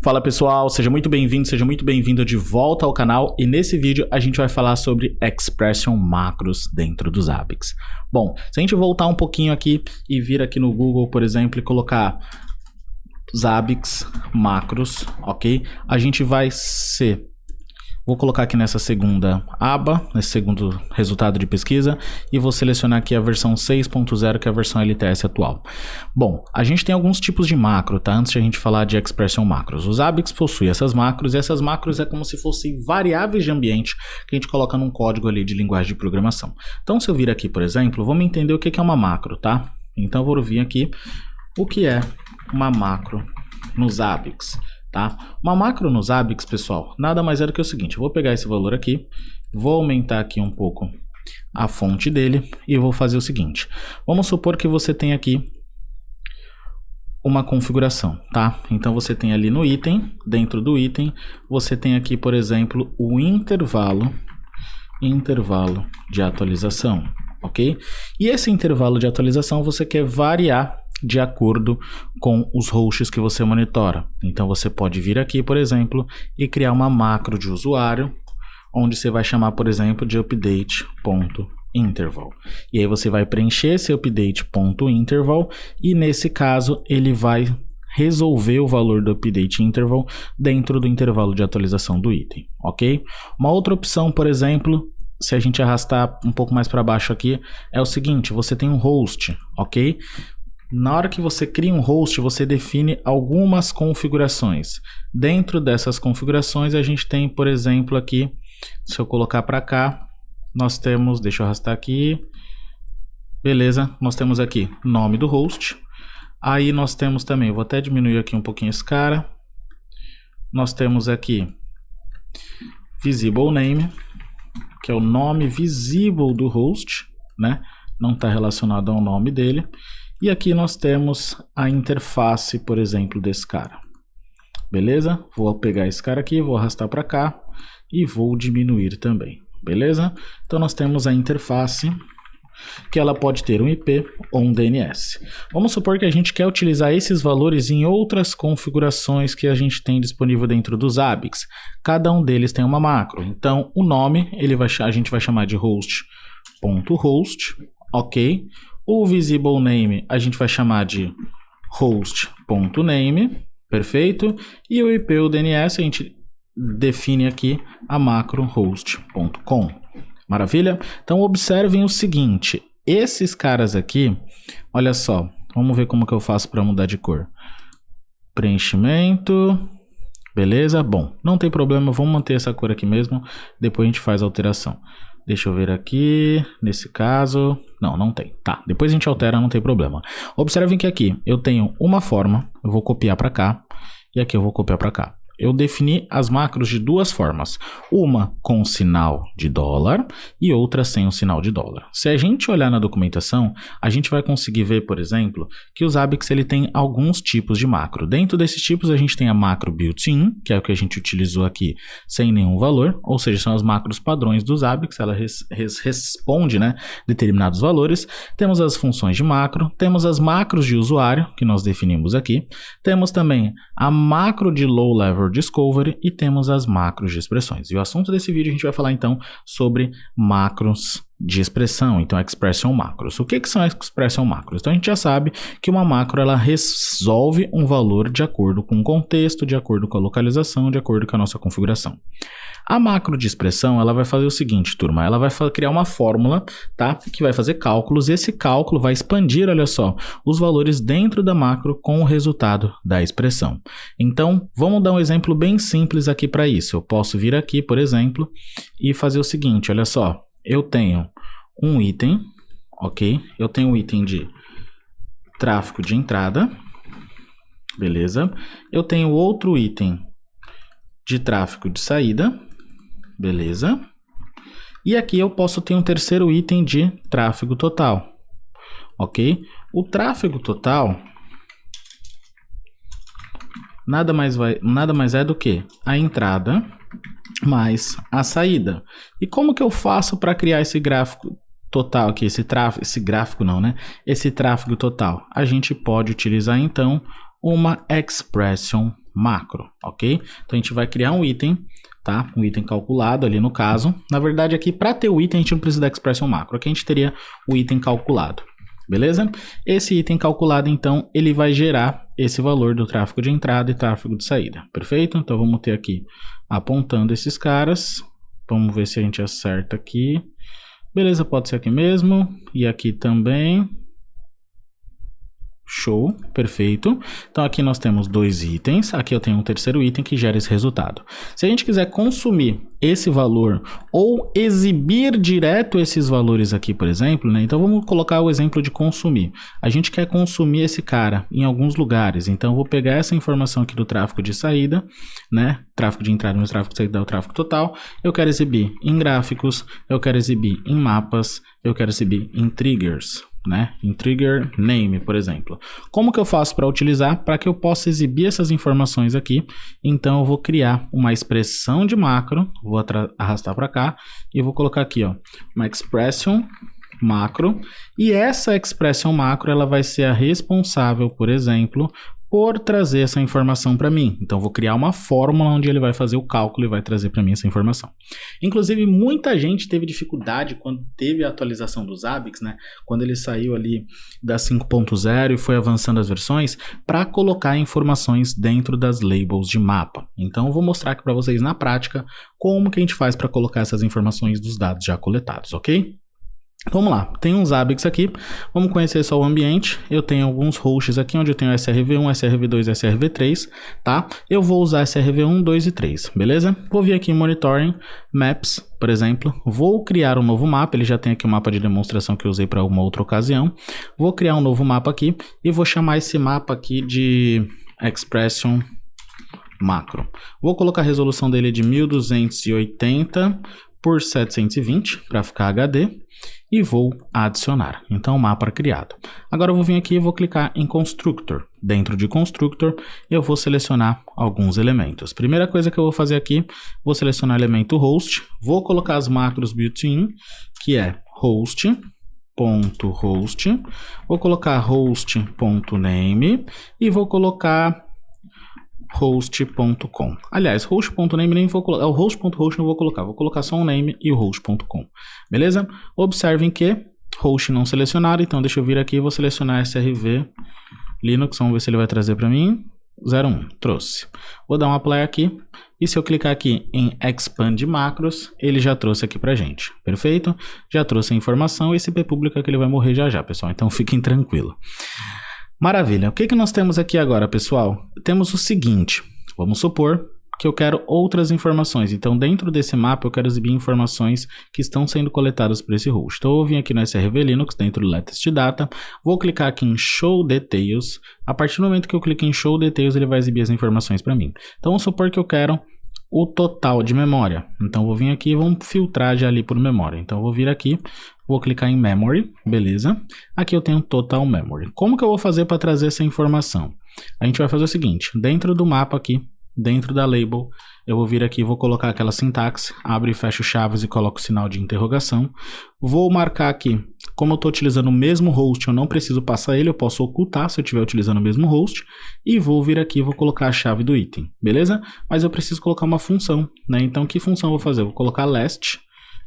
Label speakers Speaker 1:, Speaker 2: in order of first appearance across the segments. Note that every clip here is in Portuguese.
Speaker 1: Fala pessoal, seja muito bem-vindo, seja muito bem-vinda de volta ao canal e nesse vídeo a gente vai falar sobre Expression Macros dentro do Zabbix. Bom, se a gente voltar um pouquinho aqui e vir aqui no Google, por exemplo, e colocar Zabbix Macros, ok? A gente vai ser... Vou colocar aqui nessa segunda aba, nesse segundo resultado de pesquisa, e vou selecionar aqui a versão 6.0, que é a versão LTS atual. Bom, a gente tem alguns tipos de macro, tá? Antes de a gente falar de Expression Macros. O Zabbix possui essas macros, e essas macros é como se fossem variáveis de ambiente que a gente coloca num código ali de linguagem de programação. Então, se eu vir aqui, por exemplo, vamos entender o que é uma macro, tá? Então, eu vou vir aqui o que é uma macro no Zabbix. Tá? Uma macro no Zabbix, pessoal, nada mais é do que o seguinte: eu vou pegar esse valor aqui, vou aumentar aqui um pouco a fonte dele e vou fazer o seguinte. Vamos supor que você tem aqui uma configuração, tá? Então você tem ali no item, dentro do item, você tem aqui, por exemplo, o intervalo de atualização, ok? E esse intervalo de atualização você quer variar de acordo com os hosts que você monitora. Então você pode vir aqui, por exemplo, e criar uma macro de usuário, onde você vai chamar, por exemplo, de update.interval. E aí você vai preencher esse update.interval e nesse caso ele vai resolver o valor do update interval dentro do intervalo de atualização do item, ok? Uma outra opção, por exemplo, se a gente arrastar um pouco mais para baixo aqui, é o seguinte: você tem um host, ok? Na hora que você cria um host, você define algumas configurações. Dentro dessas configurações, a gente tem, por exemplo, aqui, se eu colocar para cá, nós temos, deixa eu arrastar aqui, beleza, nós temos aqui nome do host. Aí nós temos também, vou até diminuir aqui um pouquinho esse cara, nós temos aqui visible name, que é o nome visível do host, né? Não está relacionado ao nome dele. E aqui nós temos a interface, por exemplo, desse cara. Beleza? Vou pegar esse cara aqui, vou arrastar para cá e vou diminuir também. Beleza? Então nós temos a interface, que ela pode ter um IP ou um DNS. Vamos supor que a gente quer utilizar esses valores em outras configurações que a gente tem disponível dentro do Zabbix. Cada um deles tem uma macro. Então o nome a gente vai chamar de host.host, ok? O visible name a gente vai chamar de host.name, perfeito? E o IP ou DNS a gente define aqui a macro host.com. Maravilha? Então observem o seguinte: esses caras aqui, olha só, vamos ver como que eu faço para mudar de cor. Preenchimento, beleza? Bom, não tem problema, vamos manter essa cor aqui mesmo, depois a gente faz a alteração. Deixa eu ver aqui, nesse caso, não tem, tá, depois a gente altera, não tem problema. Observem que aqui eu tenho uma forma, eu vou copiar para cá, e aqui eu vou copiar para cá. Eu defini as macros de duas formas, uma com sinal de dólar e outra sem o sinal de dólar. Se a gente olhar na documentação, a gente vai conseguir ver, por exemplo, que o Zabbix ele tem alguns tipos de macro. Dentro desses tipos a gente tem a macro built-in, que é o que a gente utilizou aqui sem nenhum valor, ou seja, são as macros padrões do Zabbix, ela responde, né, determinados valores. Temos as funções de macro, temos as macros de usuário, que nós definimos aqui, temos também a macro de low level discovery e temos as macros de expressões. E o assunto desse vídeo a gente vai falar então sobre macros de expressão, então expression macros. O que são expression macros? Então a gente já sabe que uma macro ela resolve um valor de acordo com o contexto, de acordo com a localização, de acordo com a nossa configuração. A macro de expressão ela vai fazer o seguinte, turma, ela vai criar uma fórmula, tá? Que vai fazer cálculos e esse cálculo vai expandir, olha só, os valores dentro da macro com o resultado da expressão. Então, vamos dar um exemplo bem simples aqui para isso. Eu posso vir aqui, por exemplo, e fazer o seguinte, olha só, eu tenho um item, ok? Eu tenho um item de tráfego de entrada, beleza? Eu tenho outro item de tráfego de saída, beleza? E aqui eu posso ter um terceiro item de tráfego total, ok? O tráfego total nada mais é do que a entrada mais a saída. E como que eu faço para criar esse gráfico total aqui, esse tráfego total? A gente pode utilizar então uma expression macro, ok? Então a gente vai criar um item, tá? Um item calculado ali no caso. Na verdade aqui para ter o item a gente não precisa da expression macro, aqui a gente teria o item calculado, beleza? Esse item calculado então ele vai gerar esse valor do tráfego de entrada e tráfego de saída, perfeito? Então vamos ter aqui apontando esses caras, vamos ver se a gente acerta aqui, beleza? Pode ser aqui mesmo e aqui também. Show, perfeito. Então aqui nós temos dois itens, aqui eu tenho um terceiro item que gera esse resultado. Se a gente quiser consumir esse valor ou exibir direto esses valores aqui, por exemplo, né? Então vamos colocar o exemplo de consumir. A gente quer consumir esse cara em alguns lugares, então eu vou pegar essa informação aqui do tráfego de saída, né? Tráfego de entrada menos tráfego de saída é o tráfego total. Eu quero exibir em gráficos, eu quero exibir em mapas, eu quero exibir em triggers, né? Em trigger name, por exemplo. Como que eu faço para utilizar? Para que eu possa exibir essas informações aqui, então eu vou criar uma expressão de macro, vou arrastar para cá e vou colocar aqui, ó, uma expression macro, e essa expression macro ela vai ser a responsável, por exemplo, por trazer essa informação para mim. Então, vou criar uma fórmula onde ele vai fazer o cálculo e vai trazer para mim essa informação. Inclusive, muita gente teve dificuldade quando teve a atualização do Zabbix, né? Quando ele saiu ali da 5.0 e foi avançando as versões, para colocar informações dentro das labels de mapa. Então, eu vou mostrar aqui para vocês na prática como que a gente faz para colocar essas informações dos dados já coletados, ok? Vamos lá, tem um Zabbix aqui, vamos conhecer só o ambiente. Eu tenho alguns hosts aqui onde eu tenho SRV1, SRV2 e SRV3, tá? Eu vou usar SRV1, 2 e 3, beleza? Vou vir aqui em Monitoring, Maps, por exemplo, vou criar um novo mapa, ele já tem aqui um mapa de demonstração que eu usei para uma outra ocasião. Vou criar um novo mapa aqui e vou chamar esse mapa aqui de Expression Macro. Vou colocar a resolução dele de 1280 por 720 para ficar HD e vou adicionar. Então, mapa criado. Agora eu vou vir aqui e vou clicar em Constructor. Dentro de Constructor, eu vou selecionar alguns elementos. Primeira coisa que eu vou fazer aqui, vou selecionar o elemento host, vou colocar as macros built-in, que é host.host, vou colocar host.name e vou colocar host.com. Aliás, host.name nem vou colocar, o host.host não vou colocar só um name e o host.com. Beleza? Observem que host não selecionado, então deixa eu vir aqui e vou selecionar SRV Linux, vamos ver se ele vai trazer para mim. 01, trouxe. Vou dar um apply aqui e se eu clicar aqui em expand macros, ele já trouxe aqui pra gente. Perfeito? Já trouxe a informação, esse IP público que ele vai morrer já já, pessoal, então fiquem tranquilos. Maravilha, o que nós temos aqui agora, pessoal? Temos o seguinte, vamos supor que eu quero outras informações, então dentro desse mapa eu quero exibir informações que estão sendo coletadas por esse host. Então eu vim aqui no SRV Linux, dentro do Latest Data, vou clicar aqui em Show Details, a partir do momento que eu clico em Show Details ele vai exibir as informações para mim. Então vamos supor que eu quero o total de memória, então vou vir aqui e vamos filtrar já ali por memória, então eu vou vir aqui, vou clicar em Memory, beleza, aqui eu tenho Total Memory. Como que eu vou fazer para trazer essa informação? A gente vai fazer o seguinte, dentro do mapa aqui, dentro da label, eu vou vir aqui e vou colocar aquela sintaxe, abre e fecha chaves e coloco o sinal de interrogação, vou marcar aqui, como eu estou utilizando o mesmo host, eu não preciso passar ele, eu posso ocultar se eu estiver utilizando o mesmo host, e vou vir aqui e vou colocar a chave do item, beleza? Mas eu preciso colocar uma função, né? Então que função eu vou fazer? Eu vou colocar last,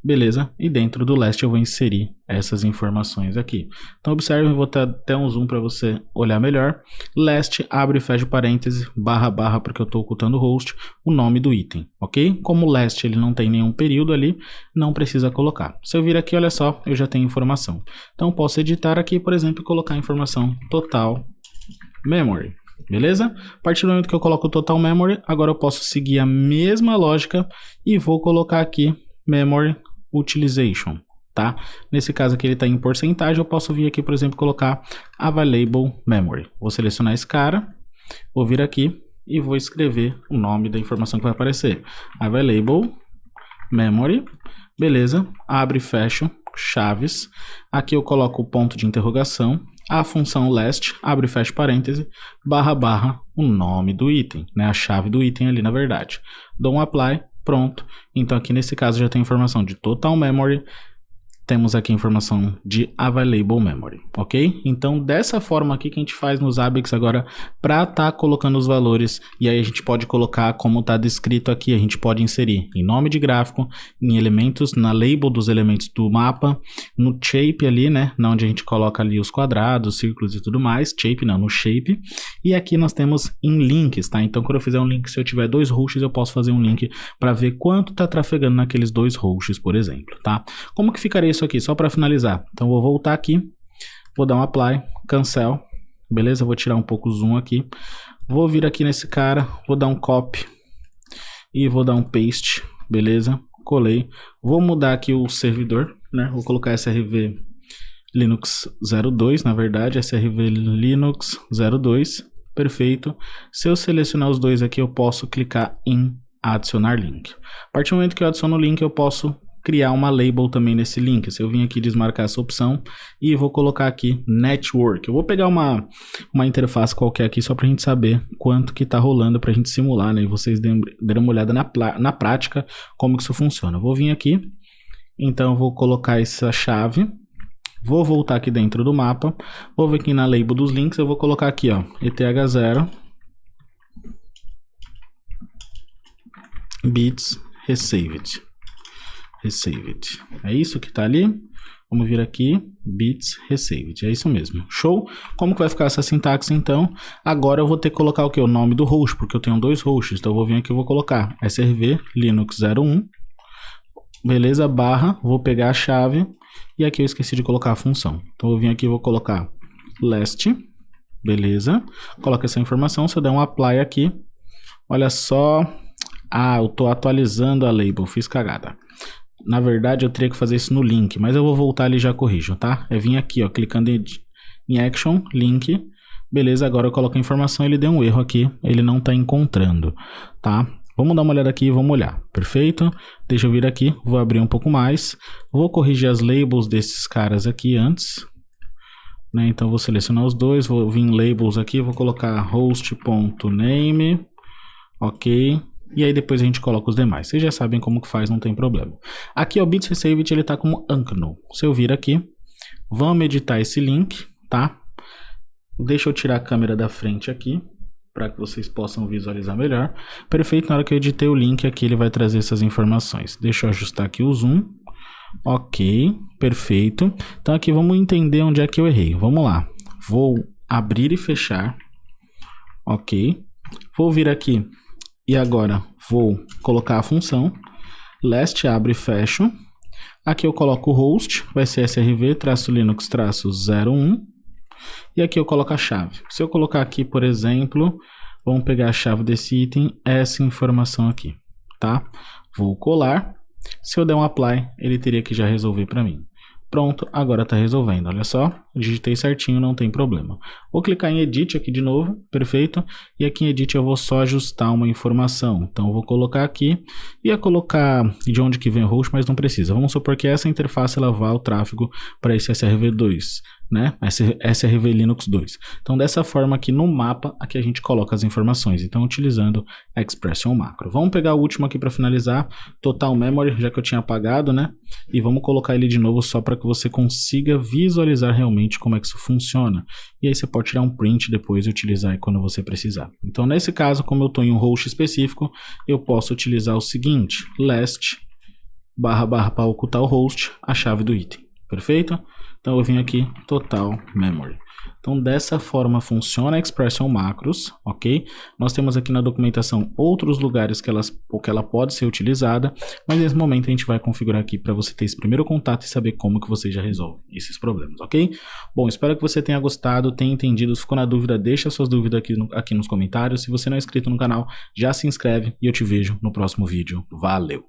Speaker 1: beleza? E dentro do last eu vou inserir essas informações aqui. Então observe, eu vou ter até um zoom para você olhar melhor. Last, abre e fecha parênteses, barra, barra, porque eu estou ocultando o host, o nome do item, ok? Como o last ele não tem nenhum período ali, não precisa colocar. Se eu vir aqui, olha só, eu já tenho informação. Então posso editar aqui, por exemplo, e colocar a informação total memory. Beleza? A partir do momento que eu coloco o total memory, agora eu posso seguir a mesma lógica e vou colocar aqui memory utilization, tá? Nesse caso aqui ele está em porcentagem, eu posso vir aqui, por exemplo, colocar available memory. Vou selecionar esse cara, vou vir aqui e vou escrever o nome da informação que vai aparecer. Available memory, beleza? Abre e fecha chaves. Aqui eu coloco o ponto de interrogação, a função last, abre e fecha parêntese, barra, barra, o nome do item, né? A chave do item ali, na verdade. Dou um apply. Pronto, então aqui nesse caso já tem informação de total memory, temos aqui a informação de Available Memory, ok? Então, dessa forma aqui que a gente faz nos ABICs agora para estar colocando os valores, e aí a gente pode colocar como está descrito aqui, a gente pode inserir em nome de gráfico, em elementos, na label dos elementos do mapa, no shape ali, né, onde a gente coloca ali os quadrados, círculos e tudo mais, shape não, no shape, e aqui nós temos em links, tá? Então, quando eu fizer um link, se eu tiver 2 hosts, eu posso fazer um link para ver quanto está trafegando naqueles 2 hosts, por exemplo, tá? Como que ficaria isso aqui? Só para finalizar. Então, vou voltar aqui, vou dar um apply, cancel, beleza? Vou tirar um pouco o zoom aqui. Vou vir aqui nesse cara, vou dar um copy e vou dar um paste, beleza? Colei. Vou mudar aqui o servidor, né? Vou colocar SRV Linux 02, na verdade, SRV Linux 02, perfeito. Se eu selecionar os dois aqui, eu posso clicar em adicionar link. A partir do momento que eu adiciono o link, eu posso criar uma label também nesse link. Se eu vim aqui desmarcar essa opção e vou colocar aqui network. Eu vou pegar uma interface qualquer aqui só para a gente saber quanto que está rolando para a gente simular, né? E vocês derem uma olhada na prática como que isso funciona. Eu vou vir aqui, então eu vou colocar essa chave, vou voltar aqui dentro do mapa, vou vir aqui na label dos links, eu vou colocar aqui, ó, ETH0 bits received. É isso que tá ali. Vamos vir aqui, bits received. É isso mesmo. Show? Como que vai ficar essa sintaxe então? Agora eu vou ter que colocar o que? O nome do host, porque eu tenho 2 hosts. Então eu vou vir aqui e vou colocar SRV Linux 01. Beleza? Barra. Vou pegar a chave. E aqui eu esqueci de colocar a função. Então eu vou vir aqui e vou colocar last. Beleza? Coloca essa informação. Se eu der um apply aqui, olha só. Ah, eu tô atualizando a label. Fiz cagada. Na verdade, eu teria que fazer isso no link, mas eu vou voltar ali e já corrijo, tá? Eu vim aqui, ó, clicando em Action, Link. Beleza, agora eu coloco a informação, ele deu um erro aqui, ele não tá encontrando, tá? Vamos dar uma olhada aqui e vamos olhar. Perfeito? Deixa eu vir aqui, vou abrir um pouco mais. Vou corrigir as labels desses caras aqui antes, né? Então, vou selecionar os dois, vou vir em labels aqui, vou colocar host.name, ok. E aí depois a gente coloca os demais. Vocês já sabem como que faz, não tem problema. Aqui o bits received, ele tá como unknown. Se eu vir aqui, vamos editar esse link, tá? Deixa eu tirar a câmera da frente aqui, para que vocês possam visualizar melhor. Perfeito, na hora que eu editei o link aqui, ele vai trazer essas informações. Deixa eu ajustar aqui o zoom. Ok, perfeito. Então aqui vamos entender onde é que eu errei. Vamos lá. Vou abrir e fechar. Ok. Vou vir aqui. E agora vou colocar a função last abre e fecho. Aqui eu coloco o host, vai ser srv-linux-01. E aqui eu coloco a chave. Se eu colocar aqui, por exemplo, vamos pegar a chave desse item, essa informação aqui, tá? Vou colar. Se eu der um apply, ele teria que já resolver para mim. Pronto, agora está resolvendo, olha só, digitei certinho, não tem problema. Vou clicar em Edit aqui de novo, perfeito, e aqui em Edit eu vou só ajustar uma informação. Então eu vou colocar aqui, ia colocar de onde que vem o host, mas não precisa. Vamos supor que essa interface ela vá o tráfego para esse SRV2, né? SRV Linux 2. Então dessa forma aqui no mapa, aqui a gente coloca as informações, então utilizando Expression Macro. Vamos pegar o último aqui para finalizar, Total Memory, já que eu tinha apagado, né? E vamos colocar ele de novo só para que você consiga visualizar realmente como é que isso funciona. E aí você pode tirar um print depois e utilizar quando você precisar. Então nesse caso, como eu estou em um host específico, eu posso utilizar o seguinte, last // para ocultar o host, a chave do item. Perfeito? Então eu vim aqui, Total Memory. Então dessa forma funciona a Expression Macros, ok? Nós temos aqui na documentação outros lugares que ela pode ser utilizada, mas nesse momento a gente vai configurar aqui para você ter esse primeiro contato e saber como que você já resolve esses problemas, ok? Bom, espero que você tenha gostado, tenha entendido. Se ficou na dúvida, deixa suas dúvidas aqui nos comentários. Se você não é inscrito no canal, já se inscreve e eu te vejo no próximo vídeo. Valeu!